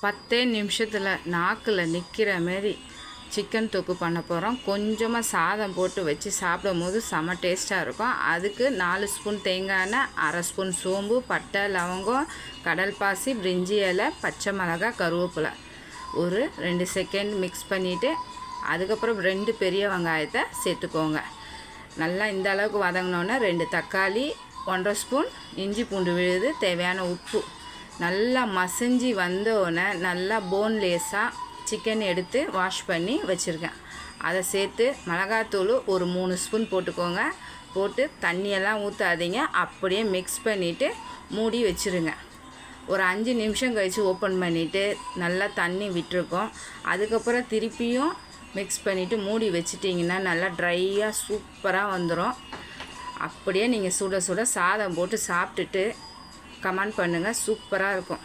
10 நிமிஷத்தில் நாக்கில் நிற்கிற மாரி சிக்கன் தொக்கு பண்ண போகிறோம். கொஞ்சமாக சாதம் போட்டு வச்சு சாப்பிடும் போது செம டேஸ்ட்டாக இருக்கும். அதுக்கு 4 ஸ்பூன் தேங்காய் எண்ணெய், அரை ஸ்பூன் சோம்பு, பட்டை, லவங்கம், கடல்பாசி, பிரிஞ்சி இலை, பச்சை மிளகாய், கருவேப்பிலை ஒரு 2 செகண்ட் மிக்ஸ் பண்ணிவிட்டு அதுக்கப்புறம் 2 பெரிய வெங்காயத்தை சேர்த்துக்கோங்க. நல்லா இந்த அளவுக்கு வதங்கினோன்னே 2 தக்காளி, 1.5 ஸ்பூன் இஞ்சி பூண்டு விழுது, தேவையான உப்பு நல்லா மசிஞ்சு வந்தோடனே நல்லா போன்லேஸாக சிக்கன் எடுத்து வாஷ் பண்ணி வச்சுருக்கேன். அதை சேர்த்து மிளகாத்தூள் ஒரு 3 ஸ்பூன் போட்டுக்கோங்க. போட்டு தண்ணியெல்லாம் ஊற்றாதீங்க, அப்படியே மிக்ஸ் பண்ணிவிட்டு மூடி வச்சுருங்க. ஒரு 5 நிமிஷம் கழித்து ஓப்பன் பண்ணிவிட்டு நல்லா தண்ணி விட்டுருக்கோம். அதுக்கப்புறம் திருப்பியும் மிக்ஸ் பண்ணிவிட்டு மூடி வச்சிட்டிங்கன்னா நல்லா ட்ரையாக சூப்பராக வந்துடும். அப்படியே நீங்கள் சுட சுட சாதம் போட்டு சாப்பிட்டுட்டு கமெண்ட் பண்ணுங்கள், சூப்பராக இருக்கும்.